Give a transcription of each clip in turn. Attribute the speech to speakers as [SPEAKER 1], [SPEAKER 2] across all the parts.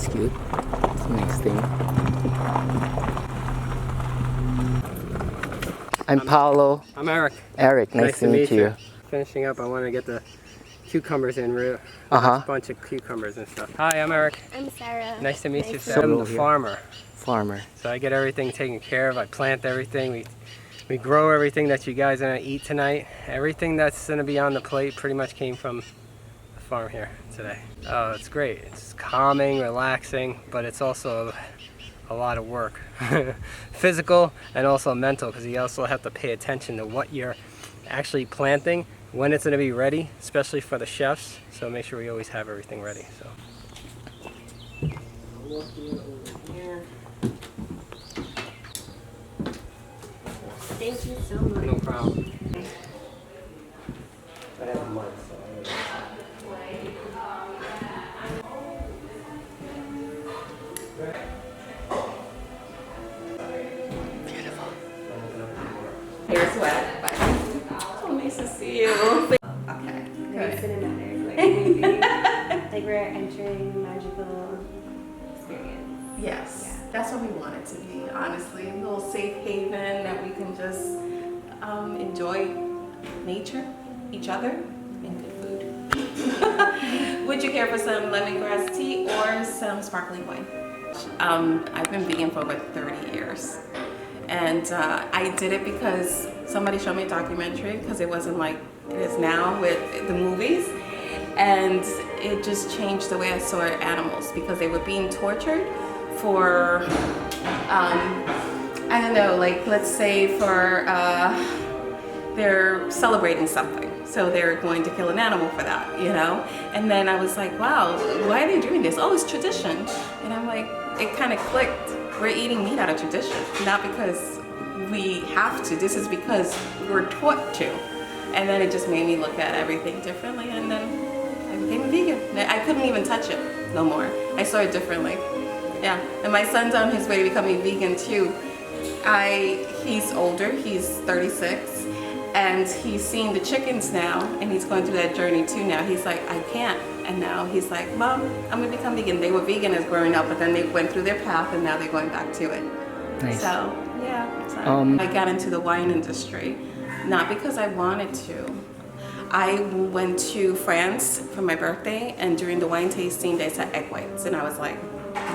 [SPEAKER 1] That's cute. It's a nice thing. I'm Paolo.
[SPEAKER 2] I'm Eric.
[SPEAKER 1] Eric, nice to meet you.
[SPEAKER 2] Finishing up, I want to get the cucumbers in real. A bunch of cucumbers and stuff. Hi, I'm Eric.
[SPEAKER 3] I'm Sarah.
[SPEAKER 2] Nice to meet you, Sarah. I'm the farmer.
[SPEAKER 1] Farmer.
[SPEAKER 2] So I get everything taken care of. I plant everything. We grow everything that you guys are going to eat tonight. Everything that's going to be on the plate pretty much came from the farm here today. Oh, it's great. It's calming, relaxing, but it's also a lot of work. Physical and also mental, because you also have to pay attention to what you're actually planting, when it's going to be ready, especially for the chefs. So make sure we always have everything ready. So.
[SPEAKER 3] Thank you so much.
[SPEAKER 2] No problem.
[SPEAKER 4] You're sweat. Oh, nice to see you. Okay,
[SPEAKER 3] Very
[SPEAKER 4] good.
[SPEAKER 3] cinematic, like a movie. Like we're entering a magical experience.
[SPEAKER 4] Yes,
[SPEAKER 3] Yeah.
[SPEAKER 4] that's what we want it to be, honestly. A little safe haven that we can just enjoy nature, each other, and good food. Would you care for some lemongrass tea or some sparkling wine? I've been vegan for over 30 years. And I did it because somebody showed me a documentary, because it wasn't like it is now with the movies. And it just changed the way I saw animals, because they were being tortured for, I don't know, like let's say for, they're celebrating something. So they're going to kill an animal for that, you know? And then I was like, wow, why are they doing this? Oh, it's tradition. And I'm like, it kind of clicked. We're eating meat out of tradition, not because we have to. This is because we're taught to. And then it just made me look at everything differently, and then I became a vegan. I couldn't even touch it no more. I saw it differently. Yeah, and my son's on his way to becoming vegan too. He's older, he's 36, and he's seeing the chickens now, and he's going through that journey too now. He's like, I can't. And now he's like, Mom, I'm gonna become vegan. They were vegan as growing up, but then they went through their path, and now they're going back to it.
[SPEAKER 1] Nice.
[SPEAKER 4] So, yeah. So I got into the wine industry, not because I wanted to. I went to France for my birthday, and during the wine tasting, they said egg whites. And I was like,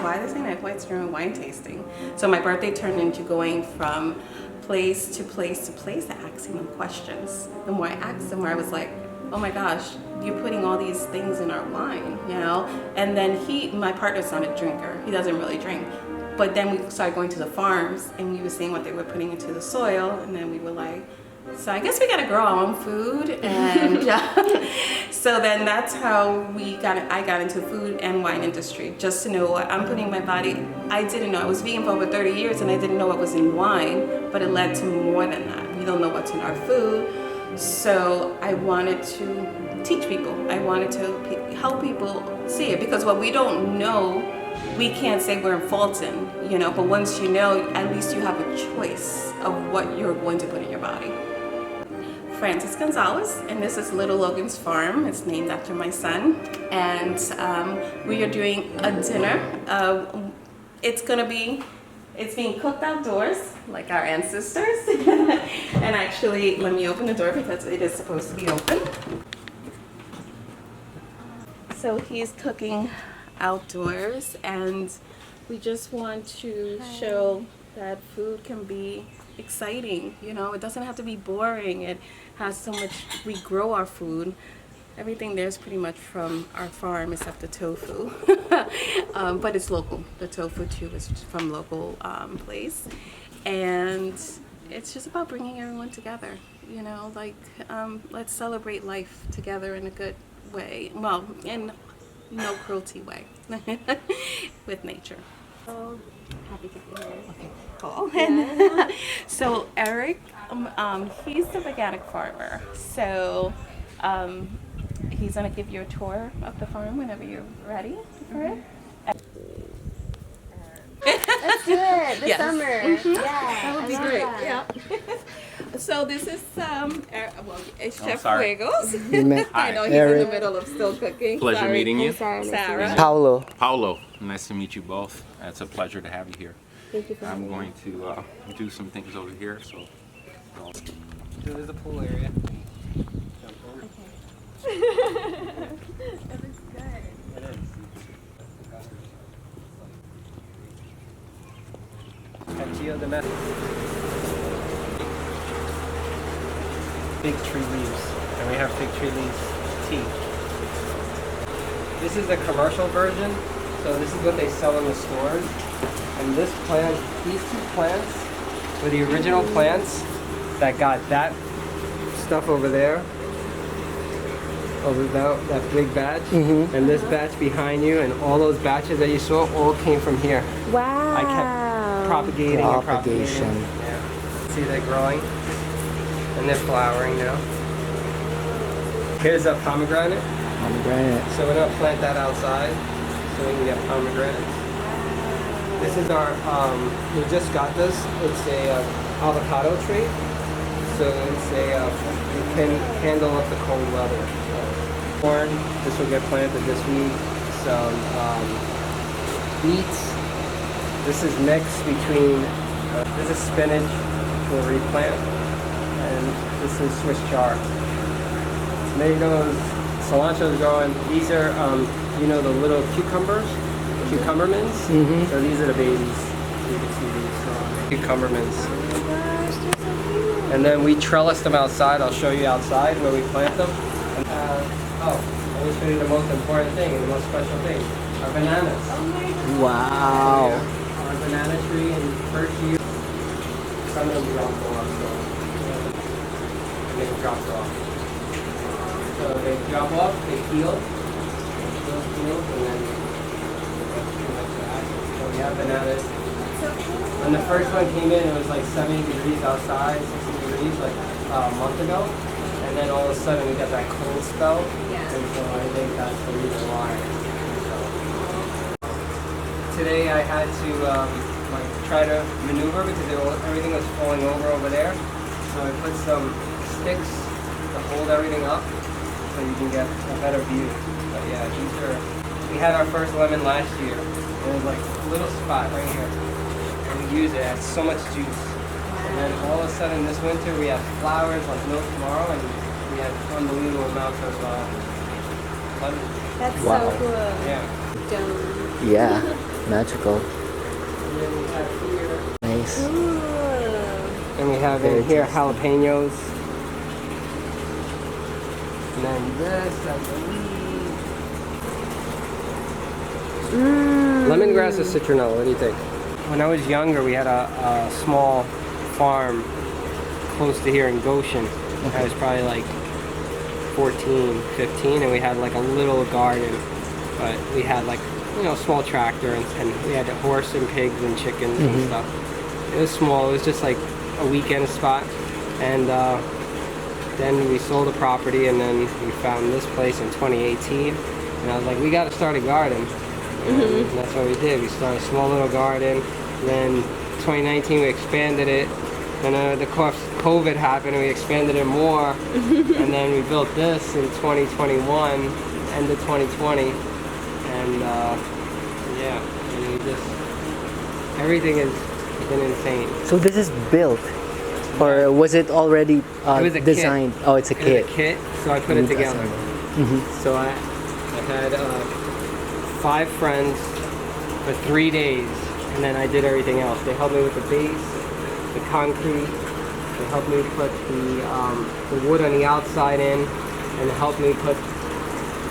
[SPEAKER 4] why are they saying egg whites during wine tasting? So my birthday turned into going from place to place to place, asking them questions. The more I asked, the more I was like, oh my gosh, you're putting all these things in our wine, you know? And then my partner's not a drinker. He doesn't really drink. But then we started going to the farms, and we were seeing what they were putting into the soil, and then we were like, so I guess we gotta grow our own food. And so then that's how I got into the food and wine industry, just to know what I'm putting in my body. I didn't know. I was vegan for over 30 years, and I didn't know what was in wine, but it led to more than that. We don't know what's in our food. So I wanted to teach people. I wanted to help people see it, because what we don't know, we can't say we're in fault in, you know, but once you know, at least you have a choice of what you're going to put in your body. Francis Gonzalez, and this is Little Logan's farm. It's named after my son, and we are doing a dinner. It's being cooked outdoors, like our ancestors. And actually, let me open the door because it is supposed to be open. So he's cooking outdoors, and we just want to show that food can be exciting. You know, it doesn't have to be boring. It has so much, we grow our food. Everything there is pretty much from our farm except the tofu. But it's local. The tofu too is from local place. And it's just about bringing everyone together. You know, like, let's celebrate life together in a good way. Well, in no cruelty way with nature.
[SPEAKER 3] So happy to be here.
[SPEAKER 4] Okay, cool. Yeah. So Eric, he's the veganic farmer. So he's gonna give you a tour of the farm whenever you're ready for it.
[SPEAKER 3] Let's do it this
[SPEAKER 4] Yes.
[SPEAKER 3] summer. Yeah,
[SPEAKER 4] That would be great. Yeah. So this is it's Chef
[SPEAKER 5] sorry.
[SPEAKER 4] Fuegos.
[SPEAKER 1] We met
[SPEAKER 4] I know he's in
[SPEAKER 1] Eric.
[SPEAKER 4] the middle of still cooking.
[SPEAKER 5] Pleasure
[SPEAKER 4] Sorry.
[SPEAKER 5] meeting you.
[SPEAKER 3] Sarah. Nice to meet
[SPEAKER 4] Sarah.
[SPEAKER 3] you.
[SPEAKER 1] Paolo.
[SPEAKER 5] Paulo, nice to meet you both. It's a pleasure to have you here.
[SPEAKER 3] Thank you for
[SPEAKER 5] I'm
[SPEAKER 3] having
[SPEAKER 5] going to do some things over here, so.
[SPEAKER 2] There's a pool area. Fig tree leaves, and we have fig tree leaves tea. This is the commercial version, so this is what they sell in the stores. And this plant, these two plants were the original plants that got that stuff over there, over that big batch, and this batch behind you, and all those batches that you saw all came from here.
[SPEAKER 3] Wow.
[SPEAKER 2] I kept propagating and
[SPEAKER 1] Propagation.
[SPEAKER 2] propagating. Yeah. See, they're growing and they're flowering now. Here's a pomegranate.
[SPEAKER 1] Pomegranate.
[SPEAKER 2] So we're gonna plant that outside so we can get pomegranates. This is our, we just got this. It's a avocado tree. So it's a, it can handle up the cold weather. Corn, this will get planted this week. Some beets. This is mixed between, this is spinach, which we'll replant, and this is Swiss chard. Tomatoes, cilantro is growing. These are, you know, the little cucumbers, cucumber mints. So these are the babies. You can see these cucumber mints. And then we trellis them outside. I'll show you outside where we plant them. And, I will show you the most important thing and the most special thing. Our bananas.
[SPEAKER 1] Wow.
[SPEAKER 2] Our banana tree in first year. Some of them dropped off, so they dropped off. So they drop off, they peel, and then so we have bananas. When the first one came in, it was like 70 degrees outside, 60 degrees like a month ago. And then all of a sudden we got that cold spell. And so I think that's the reason why. So, today I had to like try to maneuver because everything was falling over there. So I put some sticks to hold everything up so you can get a better view. But yeah, we had our first lemon last year. It was like a little spot right here. We use it, it has so much juice. And then all of a sudden this winter we have flowers like no tomorrow, and we had unbelievable amounts of lemon.
[SPEAKER 3] That's
[SPEAKER 1] Wow.
[SPEAKER 3] so cool.
[SPEAKER 2] Yeah.
[SPEAKER 3] Dome.
[SPEAKER 1] Yeah. Magical.
[SPEAKER 2] And then we have here,
[SPEAKER 1] Nice.
[SPEAKER 3] Ooh.
[SPEAKER 2] and we have in here jalapenos. And then this, I believe. Lemongrass or citronella, what do you think? When I was younger, we had a small farm close to here in Goshen. I was probably like 14, 15, and we had like a little garden, but we had like, you know, small tractor, and we had a horse and pigs and chickens and stuff. It was small, it was just like a weekend spot, and then we sold the property, and then we found this place in 2018, and I was like, we got to start a garden. And that's what we did. We started a small little garden. And then 2019 we expanded it. And of course COVID happened and we expanded it more. And then we built this in 2021, end of 2020. And yeah, and we just, everything has been insane.
[SPEAKER 1] So this is built, or was it already
[SPEAKER 2] It was a
[SPEAKER 1] designed?
[SPEAKER 2] kit.
[SPEAKER 1] Oh, it's a
[SPEAKER 2] It was
[SPEAKER 1] kit.
[SPEAKER 2] a kit, so I put it together. So I had 5 friends for 3 days, and then I did everything else. They helped me with the base, the concrete, they helped me put the wood on the outside in, and helped me put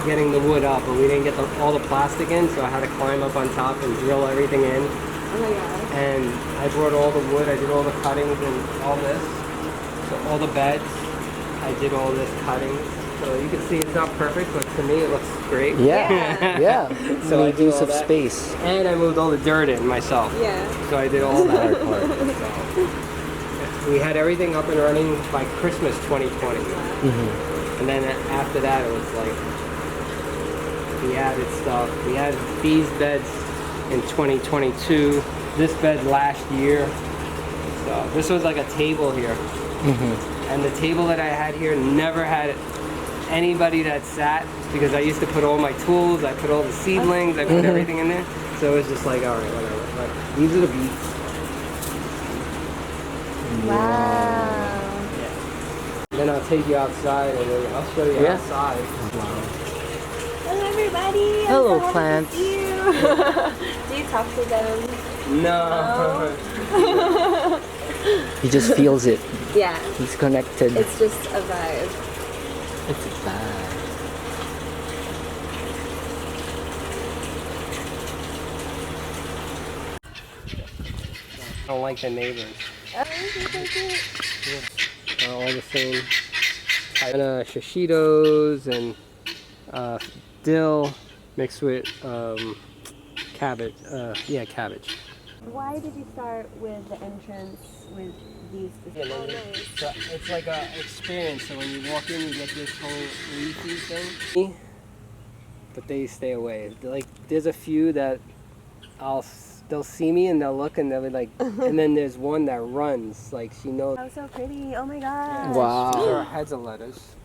[SPEAKER 2] getting the wood up, but we didn't get all the plastic in, so I had to climb up on top and drill everything in.
[SPEAKER 3] Oh my god.
[SPEAKER 2] And I brought all the wood, I did all the cuttings and all this. So all the beds, I did all this cutting. So you can see it's not perfect, but to me it looks great.
[SPEAKER 1] Yeah. Yeah.
[SPEAKER 2] So
[SPEAKER 1] So
[SPEAKER 2] I
[SPEAKER 1] made
[SPEAKER 2] do
[SPEAKER 1] use
[SPEAKER 2] all
[SPEAKER 1] of
[SPEAKER 2] that.
[SPEAKER 1] space.
[SPEAKER 2] And I moved all the dirt in myself.
[SPEAKER 3] Yeah.
[SPEAKER 2] So I did all that.
[SPEAKER 1] Hard part.
[SPEAKER 2] So we had everything up and running by Christmas 2020. And then after that it was like, we added stuff. We had these beds in 2022. this bed last year. So this was like a table here. And the table that I had here never had anybody that sat, because I used to put all my tools, I put all the seedlings, I put everything in there. So it was just like, all right, whatever. But these are the beets.
[SPEAKER 3] Wow.
[SPEAKER 2] Then I'll take you outside and then I'll show you outside.
[SPEAKER 3] Hello, everybody.
[SPEAKER 1] Hello,
[SPEAKER 3] I'm so happy
[SPEAKER 1] plants.
[SPEAKER 3] to see you. Do you talk to them?
[SPEAKER 2] No.
[SPEAKER 1] He just feels it.
[SPEAKER 3] Yeah.
[SPEAKER 1] He's connected.
[SPEAKER 3] It's just a vibe.
[SPEAKER 1] It's a vibe.
[SPEAKER 2] I don't like the neighbors.
[SPEAKER 3] Oh, this is so cute.
[SPEAKER 2] All the same. And shishitos and dill mixed with cabbage. Cabbage.
[SPEAKER 3] Why did you start with the entrance with these?
[SPEAKER 2] Yeah,
[SPEAKER 3] Oh, nice.
[SPEAKER 2] so it's like an experience. So when you walk in, you get this whole leafy thing. But they stay away. Like there's a few that they'll see me and they'll look and they'll be like, and then there's one that runs. Like she knows.
[SPEAKER 3] Oh, so pretty. Oh my gosh.
[SPEAKER 1] Wow.
[SPEAKER 2] These are heads of lettuce.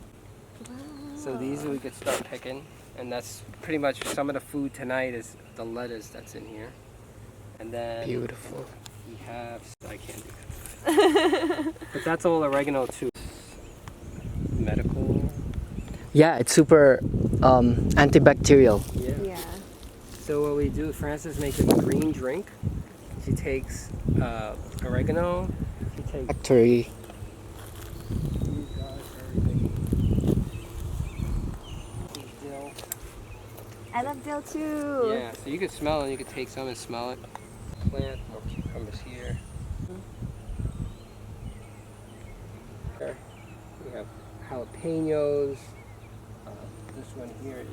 [SPEAKER 2] So these we could start picking, and that's pretty much some of the food tonight is the lettuce that's in here. And then
[SPEAKER 1] Beautiful.
[SPEAKER 2] we have, I can't do that. But that's all oregano too. Medical.
[SPEAKER 1] Yeah, it's super antibacterial.
[SPEAKER 2] Yeah.
[SPEAKER 3] Yeah.
[SPEAKER 2] So what we do, Frances makes a green drink. She takes oregano. She takes
[SPEAKER 1] Factory.
[SPEAKER 2] dill.
[SPEAKER 3] I love dill too.
[SPEAKER 2] Yeah, so you could smell it. You could take some and smell it. Plant more cucumbers here. There. We have jalapenos. This one here is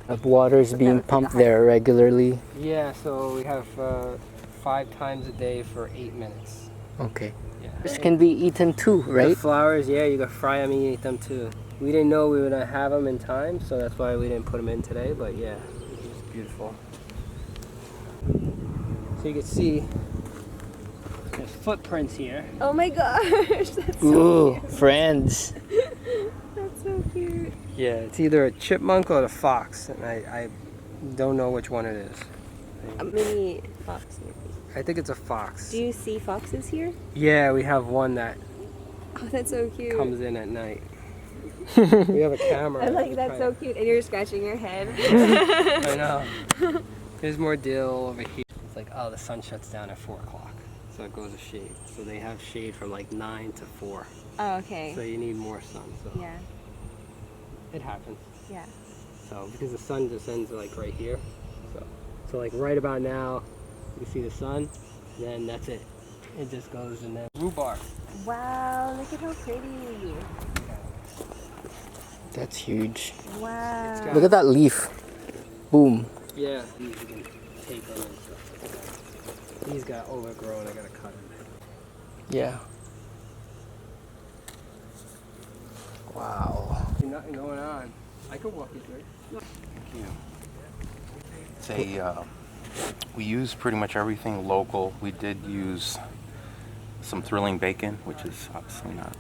[SPEAKER 1] Of water's being pumped there regularly.
[SPEAKER 2] yeah. So we have 5 times a day for 8 minutes.
[SPEAKER 1] Okay.
[SPEAKER 2] Yeah.
[SPEAKER 1] This can be eaten too,
[SPEAKER 2] The
[SPEAKER 1] right?
[SPEAKER 2] flowers, yeah, you could fry them and eat them too. We didn't know we would have them in time, so that's why we didn't put them in today. But yeah, it's beautiful. So you can see there's footprints here.
[SPEAKER 3] Oh my gosh. That's so
[SPEAKER 1] Ooh,
[SPEAKER 3] cute.
[SPEAKER 1] friends.
[SPEAKER 3] That's so cute.
[SPEAKER 2] Yeah, it's either a chipmunk or a fox, and I don't know which one it is.
[SPEAKER 3] A mini fox maybe.
[SPEAKER 2] I think it's a fox.
[SPEAKER 3] Do you see foxes here?
[SPEAKER 2] Yeah, we have one that
[SPEAKER 3] Oh, that's so cute.
[SPEAKER 2] comes in at night. We have a camera.
[SPEAKER 3] I like that, so cute. And you're scratching your head.
[SPEAKER 2] I know. There's more dill over here. It's like, oh, the sun shuts down at 4 o'clock. So it goes to shade. So they have shade from like 9 to 4.
[SPEAKER 3] Oh, okay.
[SPEAKER 2] So you need more sun. So
[SPEAKER 3] Yeah.
[SPEAKER 2] it happens.
[SPEAKER 3] Yeah.
[SPEAKER 2] So because the sun descends like right here. So like right about now, you see the sun, then that's it. It just goes and then rhubarb.
[SPEAKER 3] Wow, look at how pretty.
[SPEAKER 1] That's huge.
[SPEAKER 3] Wow.
[SPEAKER 1] Look at that leaf. Boom.
[SPEAKER 2] Yeah. These you can take them and stuff. These got overgrown, I gotta cut them.
[SPEAKER 1] Yeah. Wow.
[SPEAKER 2] There's nothing going on. I could walk you through it.
[SPEAKER 5] We use pretty much everything local. We did use some thrilling bacon, which is obviously not,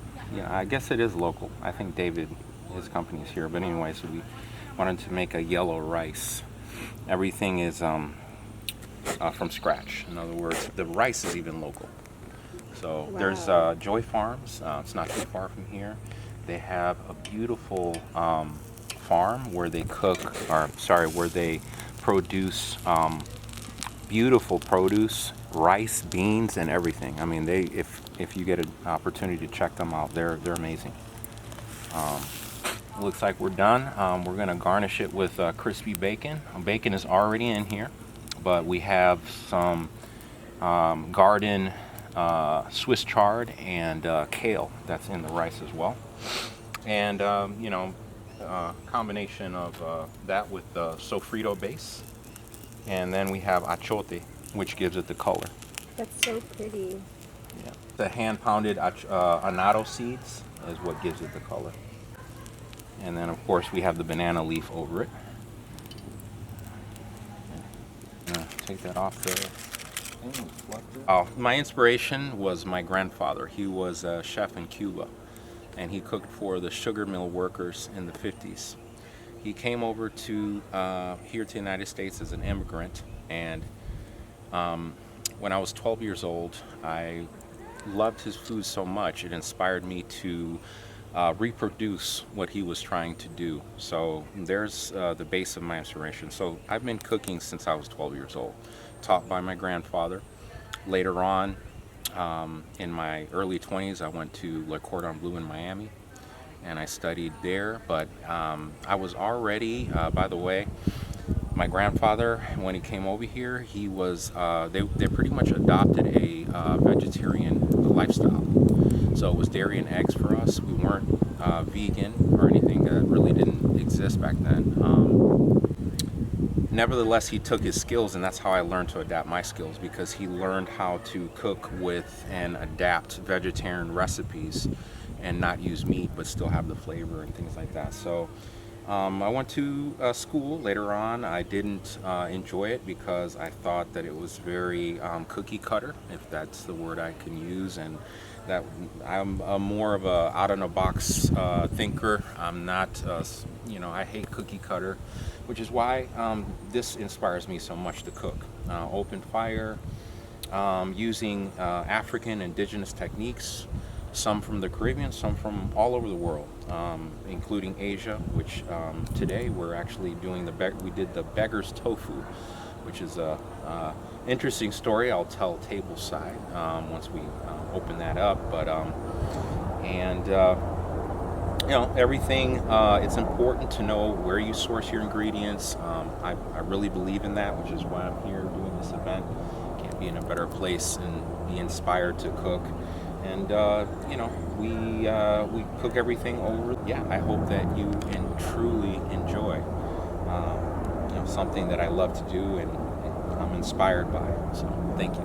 [SPEAKER 5] I guess it is local. I think David, his company is here, but anyway, so we wanted to make a yellow rice. Everything is from scratch. In other words, the rice is even local. So there's Joy Farms. It's not too far from here. They have a beautiful farm where they where they produce beautiful produce, rice, beans, and everything. I mean, if you get an opportunity to check them out, they're amazing. Looks like we're done. We're gonna garnish it with crispy bacon. Bacon is already in here, but we have some garden Swiss chard and kale that's in the rice as well. And combination of that with the sofrito base, and then we have achote, which gives it the color.
[SPEAKER 3] That's so pretty.
[SPEAKER 5] Yeah. The hand pounded annatto seeds is what gives it the color. And then of course we have the banana leaf over it. take that off the thing. Oh, my inspiration was my grandfather. He was a chef in Cuba, and he cooked for the sugar mill workers in the 50s. He came over to here to the United States as an immigrant, and when I was 12 years old, I loved his food so much it inspired me to reproduce what he was trying to do. So there's the base of my inspiration. So I've been cooking since I was 12 years old, taught by my grandfather. Later on, in my early 20s, I went to Le Cordon Bleu in Miami, and I studied there. But I was already, by the way, my grandfather, when he came over here, he was, they pretty much adopted a vegetarian lifestyle. So it was dairy and eggs for us. We weren't vegan or anything. That really didn't exist back then. Nevertheless, he took his skills, and that's how I learned to adapt my skills, because he learned how to cook with and adapt vegetarian recipes and not use meat but still have the flavor and things like that. So I went to school later on. I didn't enjoy it because I thought that it was very cookie cutter, if that's the word I can use, and that I'm more of a out-of-the-box thinker. I'm not, I hate cookie cutter, which is why this inspires me so much to cook. Open fire, using African indigenous techniques, some from the Caribbean, some from all over the world, including Asia, which today we're actually doing we did the beggar's tofu, which is a interesting story I'll tell table side once we open that up. But everything, it's important to know where you source your ingredients. I really believe in that, which is why I'm here doing this event. Can't be in a better place and be inspired to cook. And we cook everything over. Yeah, I hope that you can truly enjoy something that I love to do and I'm inspired by. So thank you.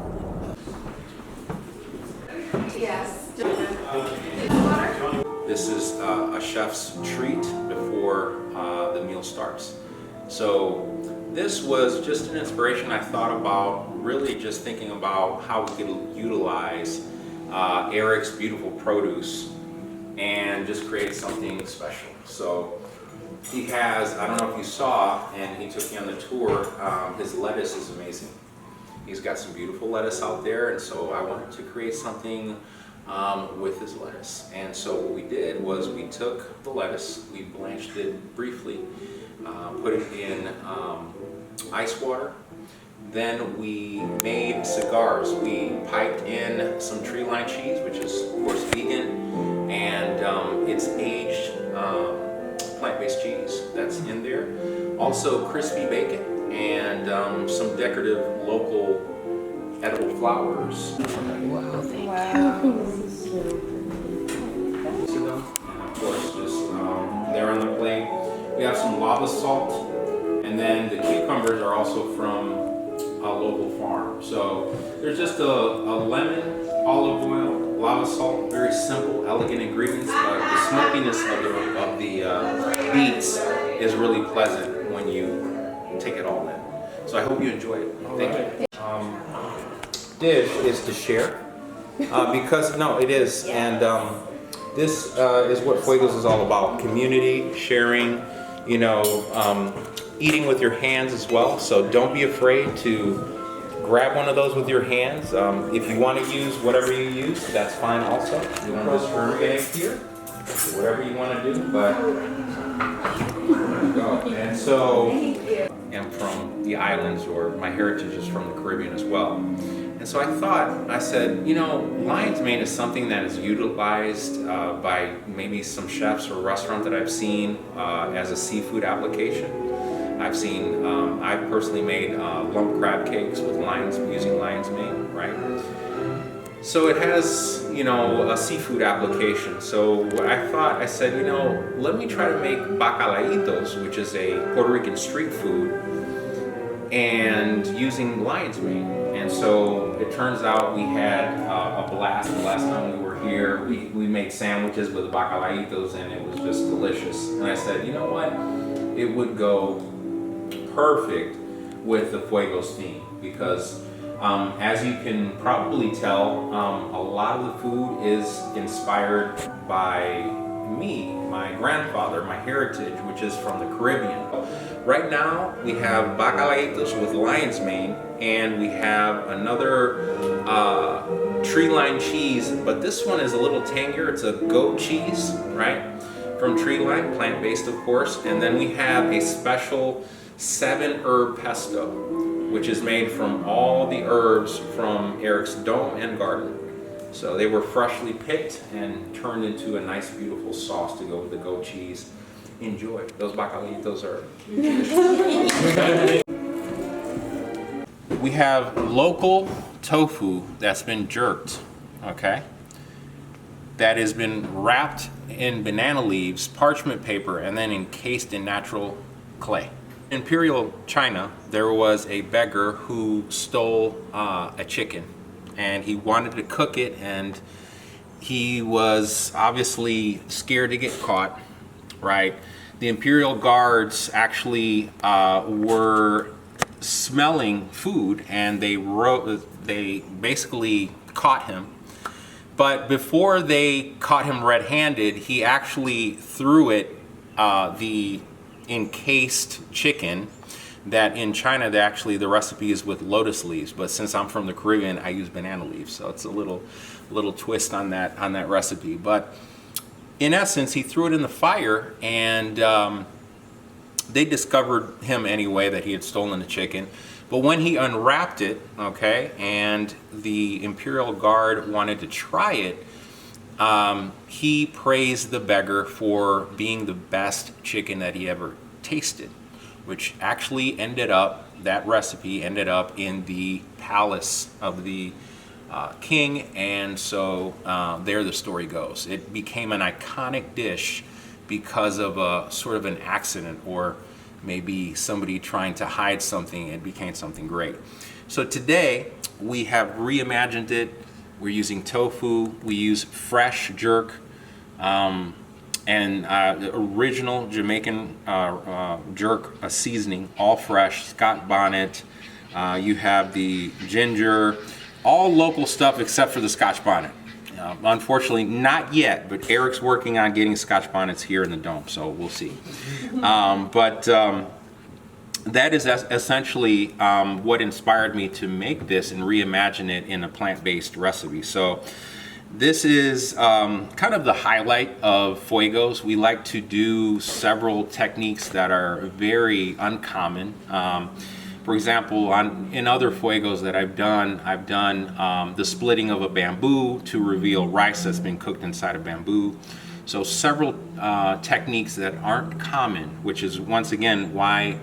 [SPEAKER 4] Yes.
[SPEAKER 5] This is a chef's treat before the meal starts. So this was just an inspiration I thought about, really just thinking about how we could utilize Eric's beautiful produce and just create something special. So he has, I don't know if you saw, and he took me on the tour, his lettuce is amazing. He's got some beautiful lettuce out there, and so I wanted to create something with his lettuce. And so what we did was we took the lettuce, we blanched it briefly, put it in ice water. Then we made cigars. We piped in some tree line cheese, which is of course vegan, and it's aged plant-based cheese that's in there. Also crispy bacon and some decorative local edible flowers.
[SPEAKER 1] Wow, thank
[SPEAKER 5] And of course, just there on the plate, we have some lava salt, and then the cucumbers are also from a local farm. So there's just a lemon, olive oil, lava salt, very simple, elegant ingredients, but the smokiness of the beets is really pleasant when you take it all in. So I hope you enjoy it. Thank you. Dish is to share, because, no, it is, and this is what Fuegos is all about: community, sharing, eating with your hands as well. So don't be afraid to grab one of those with your hands. If you want to use whatever you use, that's fine also. You want to just ferment here, whatever you want to do, but there you go. And so I'm from the islands, or my heritage is from the Caribbean as well. And so I said, lion's mane is something that is utilized by maybe some chefs or restaurants that I've seen as a seafood application. I've personally made lump crab cakes with using lion's mane, right? So it has, a seafood application. So what I said, let me try to make bacalaitos, which is a Puerto Rican street food, and using lion's mane. And so it turns out we had a blast the last time we were here. We made sandwiches with bacalaitos, and it was just delicious. And I said, you know what? It would go perfect with the Fuegos theme, because as you can probably tell, a lot of the food is inspired by me, my grandfather, my heritage, which is from the Caribbean. Right now we have bacalaitos with lion's mane, and we have another tree-line cheese, but this one is a little tangier. It's a goat cheese, right? From tree-line, plant-based of course. And then we have a special 7-herb pesto, which is made from all the herbs from Eric's dome and garden. So they were freshly picked and turned into a nice, beautiful sauce to go with the goat cheese. Enjoy. Those bacalitos are delicious. We have local tofu that's been jerked, okay? That has been wrapped in banana leaves, parchment paper, and then encased in natural clay. In Imperial China, there was a beggar who stole a chicken, and he wanted to cook it, and he was obviously scared to get caught, right? The Imperial guards actually were smelling food, and they basically caught him. But before they caught him red-handed, he actually threw it, the encased chicken, that in China the recipe is with lotus leaves, but since I'm from the Caribbean, I use banana leaves, so it's a little twist on that recipe. But in essence, he threw it in the fire, and they discovered him anyway, that he had stolen the chicken. But when he unwrapped it, okay, and the Imperial Guard wanted to try it, he praised the beggar for being the best chicken that he ever tasted, which actually that recipe ended up in the palace of the king, and so there the story goes. It became an iconic dish because of a sort of an accident, or maybe somebody trying to hide something. It became something great. So today we have reimagined it. We're using tofu. We use fresh jerk and original Jamaican jerk seasoning, all fresh, Scotch bonnet. You have the ginger, all local stuff except for the Scotch bonnet. Unfortunately, not yet, but Eric's working on getting Scotch bonnets here in the dome, so we'll see. That is essentially what inspired me to make this and reimagine it in a plant-based recipe. So this is kind of the highlight of Fuegos. We like to do several techniques that are very uncommon. For example, in other Fuegos that I've done the splitting of a bamboo to reveal rice that's been cooked inside of bamboo. So several techniques that aren't common, which is once again why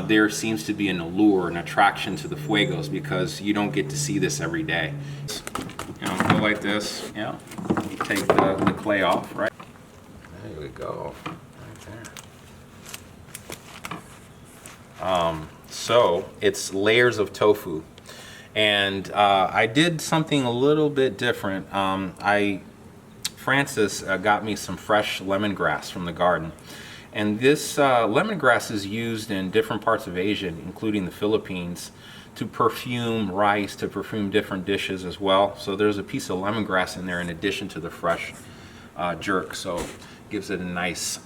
[SPEAKER 5] there seems to be an allure, an attraction to the Fuegos, because you don't get to see this every day. You know, go like this, you know, you take the clay off, right? There we go, right there. So it's layers of tofu, and I did something a little bit different. Francis got me some fresh lemongrass from the garden, and this lemongrass is used in different parts of Asia, including the Philippines, to perfume rice, to perfume different dishes as well. So there's a piece of lemongrass in there in addition to the fresh jerk, so it gives it a nice,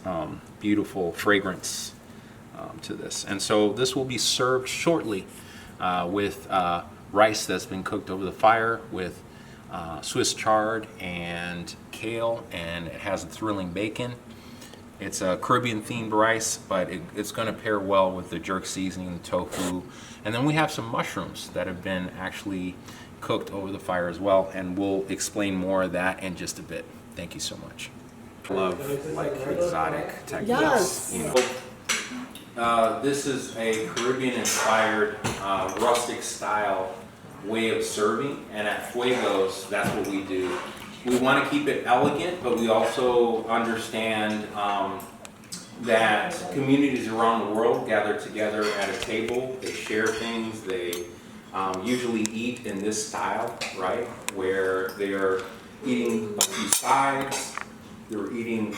[SPEAKER 5] beautiful fragrance to this. And so this will be served shortly with rice that's been cooked over the fire with Swiss chard and kale, and it has thrilling bacon. It's a Caribbean themed rice, but it's going to pair well with the jerk seasoning, the tofu. And then we have some mushrooms that have been actually cooked over the fire as well, and we'll explain more of that in just a bit. Thank you so much. I love like exotic techniques. Yes. You know. This is a Caribbean-inspired, rustic-style way of serving, and at Fuegos, that's what we do. We want to keep it elegant, but we also understand that communities around the world gather together at a table. They share things. They usually eat in this style, right, where they are eating a few sides. They're eating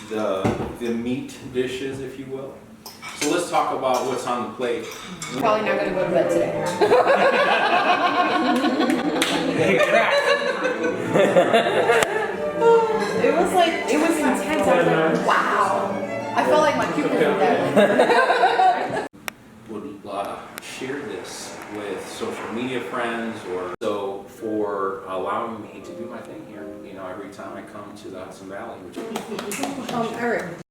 [SPEAKER 5] the meat dishes, if you will.
[SPEAKER 6] So let's talk about what's on the plate.
[SPEAKER 7] Probably not gonna go to bed today. It was intense. I was like, wow. I felt like my pupils were dead.
[SPEAKER 6] Would share this with social media friends, or so for allowing me to do my thing here. You know, every time I come to the Hudson Valley, which
[SPEAKER 7] Eric.